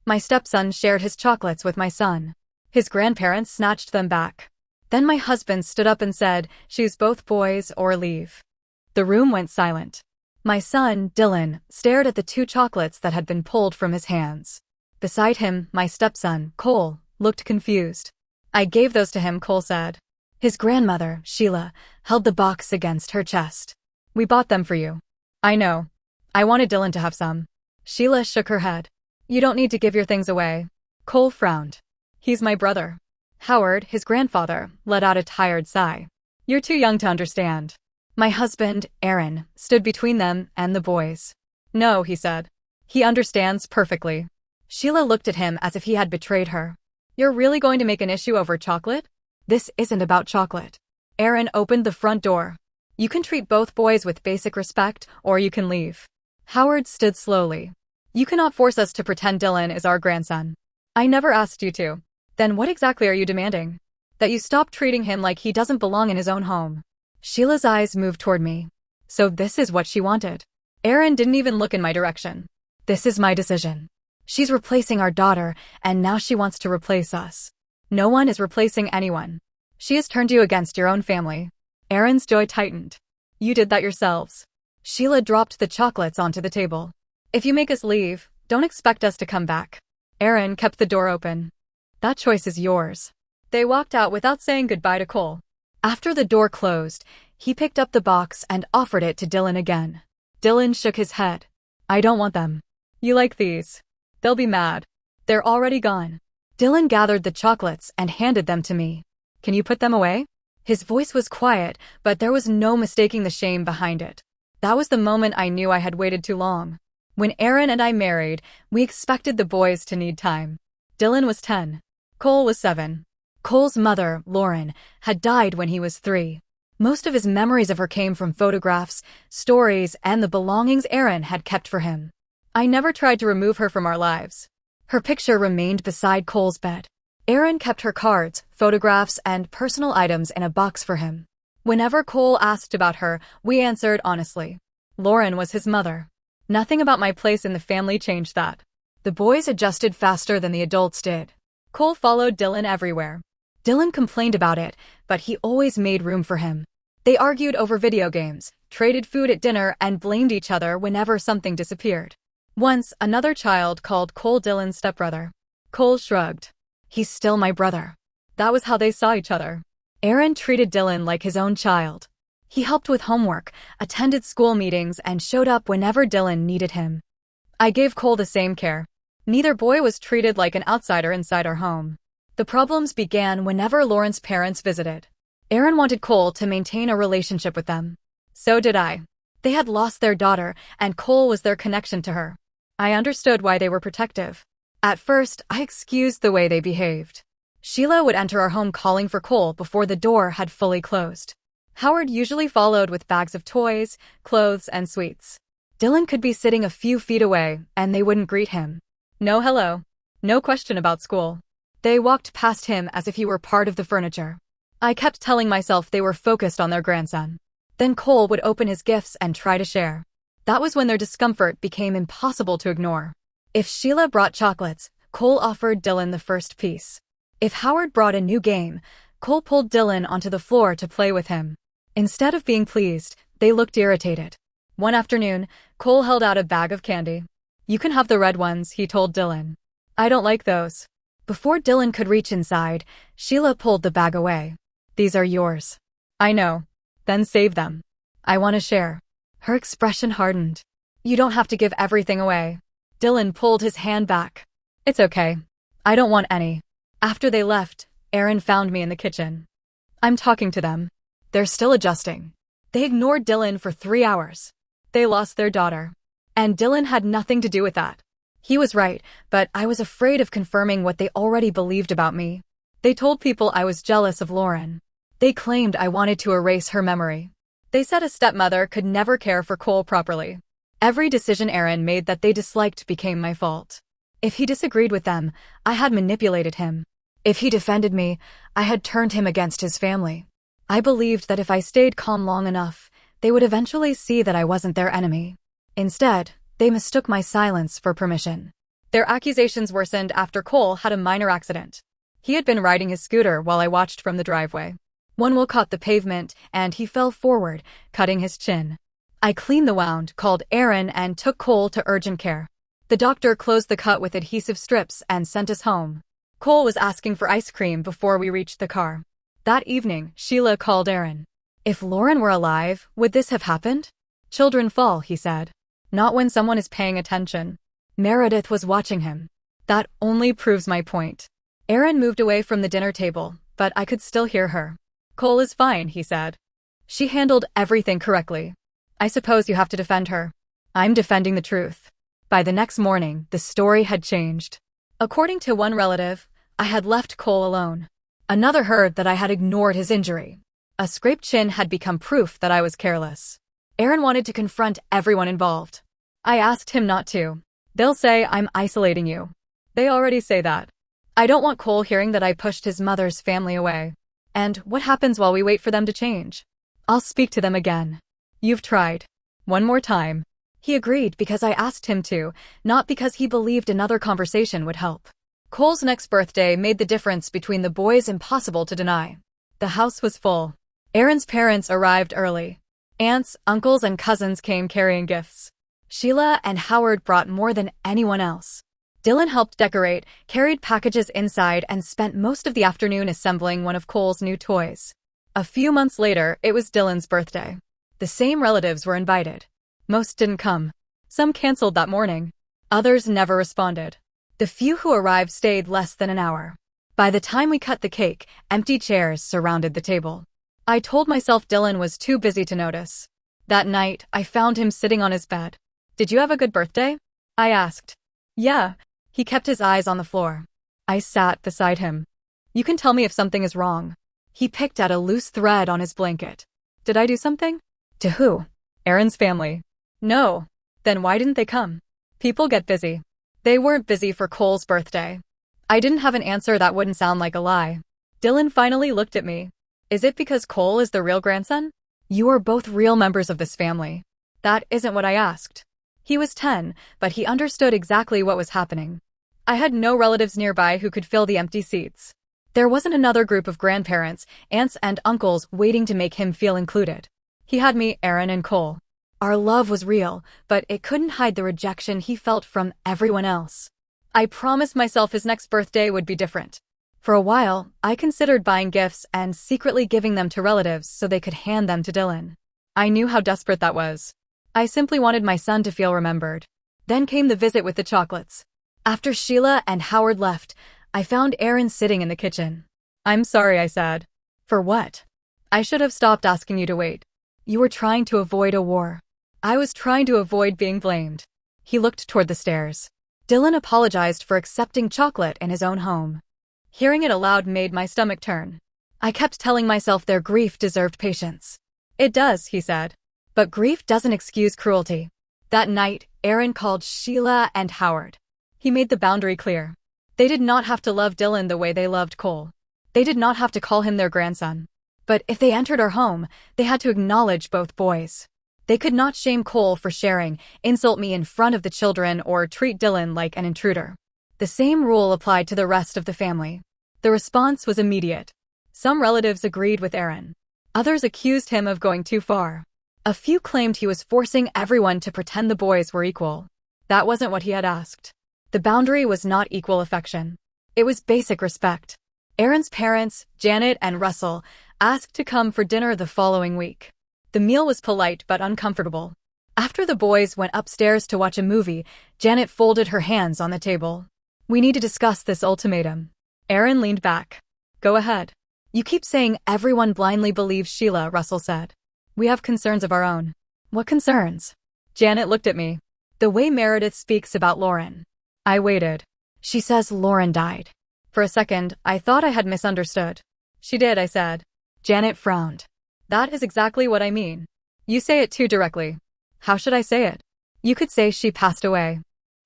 My stepson shared his chocolates with my son. His grandparents snatched them back. Then my husband stood up and said, "Choose both boys or leave." The room went silent. My son, Dylan, stared at the 2 chocolates that had been pulled from his hands. Beside him, my stepson, Cole, looked confused. "I gave those to him," Cole said. His grandmother, Sheila, held the box against her chest. "We bought them for you." "I know. I wanted Dylan to have some." Sheila shook her head. "You don't need to give your things away." Cole frowned. "He's my brother." Howard, his grandfather, let out a tired sigh. "You're too young to understand." My husband, Aaron, stood between them and the boys. "No," he said. "He understands perfectly." Sheila looked at him as if he had betrayed her. "You're really going to make an issue over chocolate?" "This isn't about chocolate." Aaron opened the front door. "You can treat both boys with basic respect, or you can leave." Howard stood slowly. "You cannot force us to pretend Dylan is our grandson." "I never asked you to." "Then what exactly are you demanding?" "That you stop treating him like he doesn't belong in his own home." Sheila's eyes moved toward me. So this is what she wanted. Aaron didn't even look in my direction. "This is my decision. She's replacing our daughter, and now she wants to replace us." "No one is replacing anyone. She has turned you against your own family." Aaron's jaw tightened. "You did that yourselves." Sheila dropped the chocolates onto the table. "If you make us leave, don't expect us to come back." Aaron kept the door open. "That choice is yours." They walked out without saying goodbye to Cole. After the door closed, he picked up the box and offered it to Dylan again. Dylan shook his head. "I don't want them." "You like these? They'll be mad." "They're already gone." Dylan gathered the chocolates and handed them to me. "Can you put them away?" His voice was quiet, but there was no mistaking the shame behind it. That was the moment I knew I had waited too long. When Aaron and I married, we expected the boys to need time. Dylan was 10. Cole was 7. Cole's mother, Lauren, had died when he was 3. Most of his memories of her came from photographs, stories, and the belongings Aaron had kept for him. I never tried to remove her from our lives. Her picture remained beside Cole's bed. Aaron kept her cards, photographs, and personal items in a box for him. Whenever Cole asked about her, we answered honestly. Lauren was his mother. Nothing about my place in the family changed that. The boys adjusted faster than the adults did. Cole followed Dylan everywhere. Dylan complained about it, but he always made room for him. They argued over video games, traded food at dinner, and blamed each other whenever something disappeared. Once, another child called Cole Dylan's stepbrother. Cole shrugged. "He's still my brother." That was how they saw each other. Aaron treated Dylan like his own child. He helped with homework, attended school meetings, and showed up whenever Dylan needed him. I gave Cole the same care. Neither boy was treated like an outsider inside our home. The problems began whenever Lauren's parents visited. Aaron wanted Cole to maintain a relationship with them. So did I. They had lost their daughter, and Cole was their connection to her. I understood why they were protective. At first, I excused the way they behaved. Sheila would enter our home calling for Cole before the door had fully closed. Howard usually followed with bags of toys, clothes, and sweets. Dylan could be sitting a few feet away, and they wouldn't greet him. No hello. No question about school. They walked past him as if he were part of the furniture. I kept telling myself they were focused on their grandson. Then Cole would open his gifts and try to share. That was when their discomfort became impossible to ignore. If Sheila brought chocolates, Cole offered Dylan the first piece. If Howard brought a new game, Cole pulled Dylan onto the floor to play with him. Instead of being pleased, they looked irritated. One afternoon, Cole held out a bag of candy. "You can have the red ones," he told Dylan. "I don't like those." Before Dylan could reach inside, Sheila pulled the bag away. "These are yours." "I know." "Then save them." "I want to share." Her expression hardened. "You don't have to give everything away." Dylan pulled his hand back. "It's okay. I don't want any." After they left, Aaron found me in the kitchen. "I'm talking to them. They're still adjusting. They ignored Dylan for 3 hours. They lost their daughter. And Dylan had nothing to do with that. He was right, but I was afraid of confirming what they already believed about me. They told people I was jealous of Lauren. They claimed I wanted to erase her memory. They said a stepmother could never care for Cole properly. Every decision Aaron made that they disliked became my fault. If he disagreed with them, I had manipulated him. If he defended me, I had turned him against his family. I believed that if I stayed calm long enough, they would eventually see that I wasn't their enemy. Instead, they mistook my silence for permission. Their accusations worsened after Cole had a minor accident. He had been riding his scooter while I watched from the driveway. One wheel caught the pavement, and he fell forward, cutting his chin. I cleaned the wound, called Aaron, and took Cole to urgent care. The doctor closed the cut with adhesive strips and sent us home. Cole was asking for ice cream before we reached the car. That evening, Sheila called Aaron. If Lauren were alive, would this have happened? Children fall, he said. Not when someone is paying attention. Meredith was watching him. That only proves my point. Aaron moved away from the dinner table, but I could still hear her. Cole is fine, he said. She handled everything correctly. I suppose you have to defend her. I'm defending the truth. By the next morning, the story had changed. According to one relative, I had left Cole alone. Another heard that I had ignored his injury. A scraped chin had become proof that I was careless. Aaron wanted to confront everyone involved. I asked him not to. They'll say I'm isolating you. They already say that. I don't want Cole hearing that I pushed his mother's family away. And what happens while we wait for them to change? I'll speak to them again. You've tried. One more time. He agreed because I asked him to, not because he believed another conversation would help. Cole's next birthday made the difference between the boys impossible to deny. The house was full. Aaron's parents arrived early. Aunts, uncles, and cousins came carrying gifts. Sheila and Howard brought more than anyone else. Dylan helped decorate, carried packages inside, and spent most of the afternoon assembling one of Cole's new toys. A few months later, it was Dylan's birthday. The same relatives were invited. Most didn't come. Some canceled that morning. Others never responded. The few who arrived stayed less than an hour. By the time we cut the cake, empty chairs surrounded the table. I told myself Dylan was too busy to notice. That night, I found him sitting on his bed. Did you have a good birthday? I asked. Yeah. He kept his eyes on the floor. I sat beside him. You can tell me if something is wrong. He picked at a loose thread on his blanket. Did I do something? To who? Aaron's family. No. Then why didn't they come? People get busy. They weren't busy for Cole's birthday. I didn't have an answer that wouldn't sound like a lie. Dylan finally looked at me. Is it because Cole is the real grandson? You are both real members of this family. That isn't what I asked. He was 10, but he understood exactly what was happening. I had no relatives nearby who could fill the empty seats. There wasn't another group of grandparents, aunts, and uncles waiting to make him feel included. He had me, Aaron, and Cole. Our love was real, but it couldn't hide the rejection he felt from everyone else. I promised myself his next birthday would be different. For a while, I considered buying gifts and secretly giving them to relatives so they could hand them to Dylan. I knew how desperate that was. I simply wanted my son to feel remembered. Then came the visit with the chocolates. After Sheila and Howard left, I found Aaron sitting in the kitchen. I'm sorry, I said. For what? I should have stopped asking you to wait. You were trying to avoid a war. I was trying to avoid being blamed. He looked toward the stairs. Dylan apologized for accepting chocolate in his own home. Hearing it aloud made my stomach turn. I kept telling myself their grief deserved patience. It does, he said. But grief doesn't excuse cruelty. That night, Aaron called Sheila and Howard. He made the boundary clear. They did not have to love Dylan the way they loved Cole. They did not have to call him their grandson. But if they entered our home, they had to acknowledge both boys. They could not shame Cole for sharing, insult me in front of the children, or treat Dylan like an intruder. The same rule applied to the rest of the family. The response was immediate. Some relatives agreed with Aaron. Others accused him of going too far. A few claimed he was forcing everyone to pretend the boys were equal. That wasn't what he had asked. The boundary was not equal affection. It was basic respect. Aaron's parents, Janet and Russell, asked to come for dinner the following week. The meal was polite but uncomfortable. After the boys went upstairs to watch a movie, Janet folded her hands on the table. We need to discuss this ultimatum. Aaron leaned back. Go ahead. You keep saying everyone blindly believes Sheila, Russell said. We have concerns of our own. What concerns? Janet looked at me. The way Meredith speaks about Lauren. I waited. She says Lauren died. For a second, I thought I had misunderstood. She did, I said. Janet frowned. That is exactly what I mean. You say it too directly. How should I say it? You could say she passed away.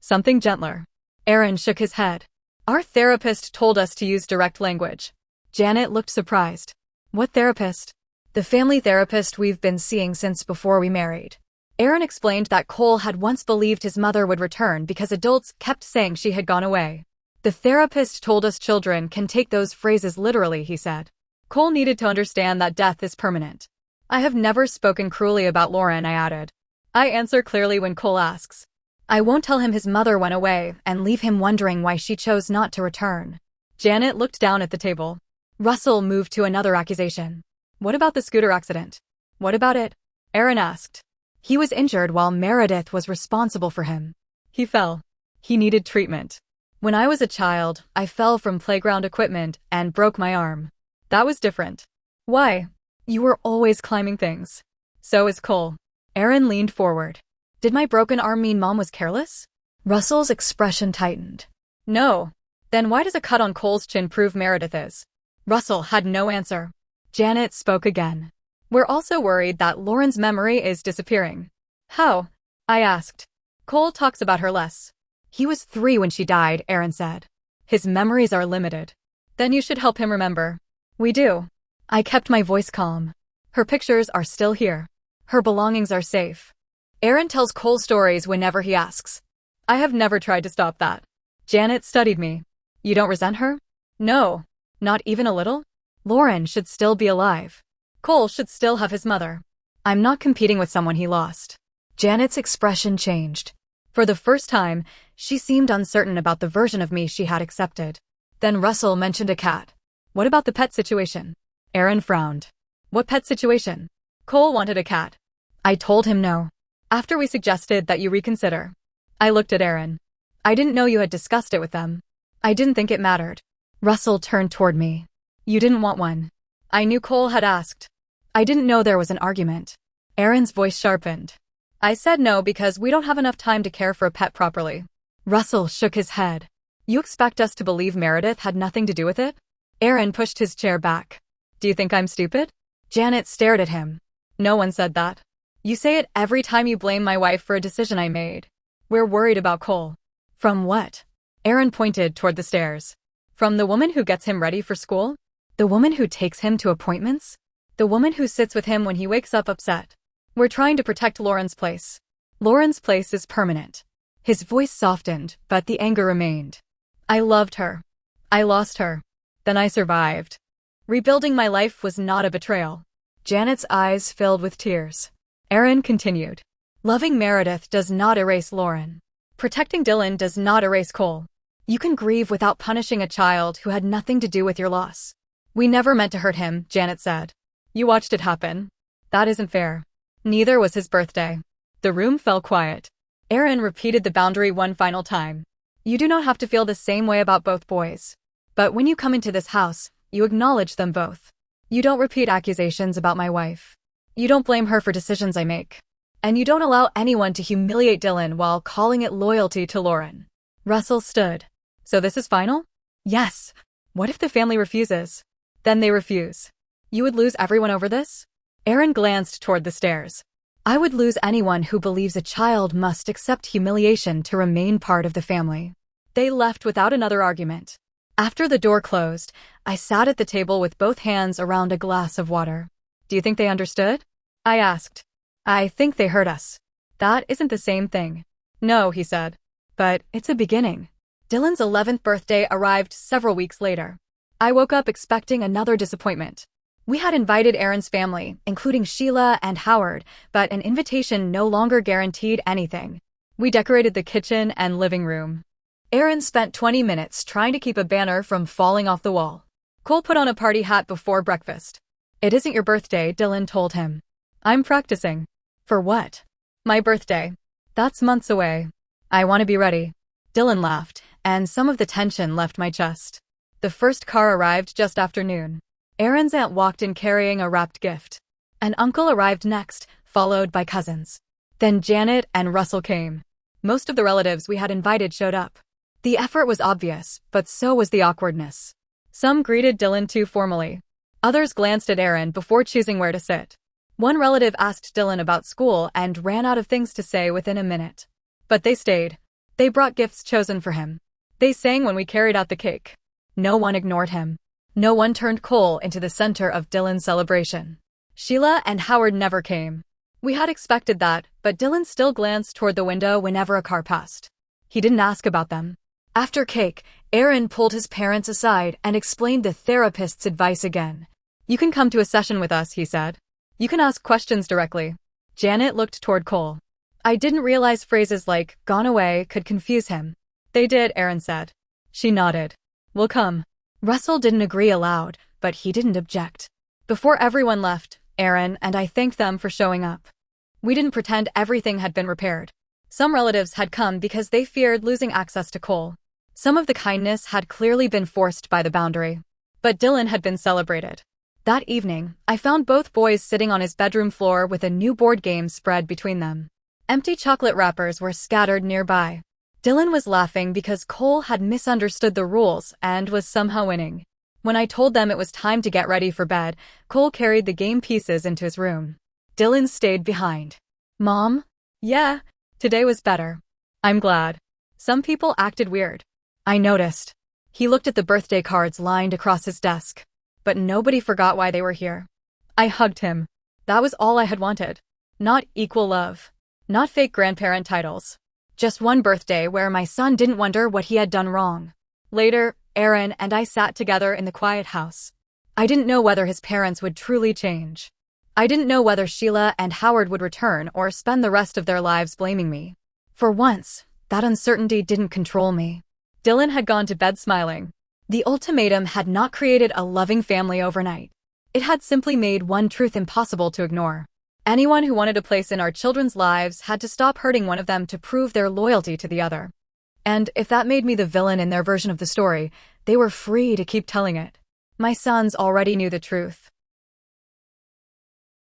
Something gentler. Aaron shook his head. Our therapist told us to use direct language. Janet looked surprised. What therapist? The family therapist we've been seeing since before we married. Aaron explained that Cole had once believed his mother would return because adults kept saying she had gone away. The therapist told us children can take those phrases literally, he said. Cole needed to understand that death is permanent. I have never spoken cruelly about Lauren, I added. I answer clearly when Cole asks. I won't tell him his mother went away and leave him wondering why she chose not to return. Janet looked down at the table. Russell moved to another accusation. What about the scooter accident? What about it? Aaron asked. He was injured while Meredith was responsible for him. He fell. He needed treatment. When I was a child, I fell from playground equipment and broke my arm. That was different. Why? You were always climbing things. So is Cole. Aaron leaned forward. Did my broken arm mean Mom was careless? Russell's expression tightened. No. Then why does a cut on Cole's chin prove Meredith is? Russell had no answer. Janet spoke again. We're also worried that Lauren's memory is disappearing. How? I asked. Cole talks about her less. He was 3 when she died, Aaron said. His memories are limited. Then you should help him remember. We do. I kept my voice calm. Her pictures are still here. Her belongings are safe. Aaron tells Cole stories whenever he asks. I have never tried to stop that. Janet studied me. You don't resent her? No. Not even a little? Lauren should still be alive. Cole should still have his mother. I'm not competing with someone he lost. Janet's expression changed. For the first time, she seemed uncertain about the version of me she had accepted. Then Russell mentioned a cat. What about the pet situation? Aaron frowned. What pet situation? Cole wanted a cat. I told him no. After we suggested that you reconsider. I looked at Aaron. I didn't know you had discussed it with them. I didn't think it mattered. Russell turned toward me. You didn't want one. I knew Cole had asked. I didn't know there was an argument. Aaron's voice sharpened. I said no because we don't have enough time to care for a pet properly. Russell shook his head. You expect us to believe Meredith had nothing to do with it? Aaron pushed his chair back. Do you think I'm stupid? Janet stared at him. No one said that. You say it every time you blame my wife for a decision I made. We're worried about Cole. From what? Aaron pointed toward the stairs. From the woman who gets him ready for school? The woman who takes him to appointments? The woman who sits with him when he wakes up upset. We're trying to protect Lauren's place. Lauren's place is permanent. His voice softened, but the anger remained. I loved her. I lost her. Then I survived. Rebuilding my life was not a betrayal. Janet's eyes filled with tears. Aaron continued. Loving Meredith does not erase Lauren. Protecting Dylan does not erase Cole. You can grieve without punishing a child who had nothing to do with your loss. We never meant to hurt him, Janet said. You watched it happen. That isn't fair. Neither was his birthday. The room fell quiet. Aaron repeated the boundary one final time. You do not have to feel the same way about both boys. But when you come into this house, you acknowledge them both. You don't repeat accusations about my wife. You don't blame her for decisions I make. And you don't allow anyone to humiliate Dylan while calling it loyalty to Lauren. Russell stood. So this is final? Yes. What if the family refuses? Then they refuse. You would lose everyone over this? Aaron glanced toward the stairs. I would lose anyone who believes a child must accept humiliation to remain part of the family. They left without another argument. After the door closed, I sat at the table with both hands around a glass of water. Do you think they understood? I asked. I think they heard us. That isn't the same thing. No, he said. But it's a beginning. Dylan's 11th birthday arrived several weeks later. I woke up expecting another disappointment. We had invited Aaron's family, including Sheila and Howard, but an invitation no longer guaranteed anything. We decorated the kitchen and living room. Aaron spent 20 minutes trying to keep a banner from falling off the wall. Cole put on a party hat before breakfast. It isn't your birthday, Dylan told him. I'm practicing. For what? My birthday. That's months away. I want to be ready. Dylan laughed, and some of the tension left my chest. The first car arrived just after noon. Aaron's aunt walked in carrying a wrapped gift. An uncle arrived next, followed by cousins. Then Janet and Russell came. Most of the relatives we had invited showed up. The effort was obvious, but so was the awkwardness. Some greeted Dylan too formally. Others glanced at Aaron before choosing where to sit. One relative asked Dylan about school and ran out of things to say within a minute. But they stayed. They brought gifts chosen for him. They sang when we carried out the cake. No one ignored him. No one turned Cole into the center of Dylan's celebration. Sheila and Howard never came. We had expected that, but Dylan still glanced toward the window whenever a car passed. He didn't ask about them. After cake, Aaron pulled his parents aside and explained the therapist's advice again. You can come to a session with us, he said. You can ask questions directly. Janet looked toward Cole. I didn't realize phrases like gone away could confuse him. They did, Aaron said. She nodded. We'll come. Russell didn't agree aloud, but he didn't object. Before everyone left, Aaron and I thanked them for showing up. We didn't pretend everything had been repaired. Some relatives had come because they feared losing access to Cole. Some of the kindness had clearly been forced by the boundary. But Dylan had been celebrated. That evening, I found both boys sitting on his bedroom floor with a new board game spread between them. Empty chocolate wrappers were scattered nearby. Dylan was laughing because Cole had misunderstood the rules and was somehow winning. When I told them it was time to get ready for bed, Cole carried the game pieces into his room. Dylan stayed behind. Mom? Yeah, today was better. I'm glad. Some people acted weird. I noticed. He looked at the birthday cards lined across his desk. But nobody forgot why they were here. I hugged him. That was all I had wanted. Not equal love. Not fake grandparent titles. Just one birthday where my son didn't wonder what he had done wrong. Later, Aaron and I sat together in the quiet house. I didn't know whether his parents would truly change. I didn't know whether Sheila and Howard would return or spend the rest of their lives blaming me. For once, that uncertainty didn't control me. Dylan had gone to bed smiling. The ultimatum had not created a loving family overnight. It had simply made one truth impossible to ignore. Anyone who wanted a place in our children's lives had to stop hurting one of them to prove their loyalty to the other. And if that made me the villain in their version of the story, they were free to keep telling it. My sons already knew the truth.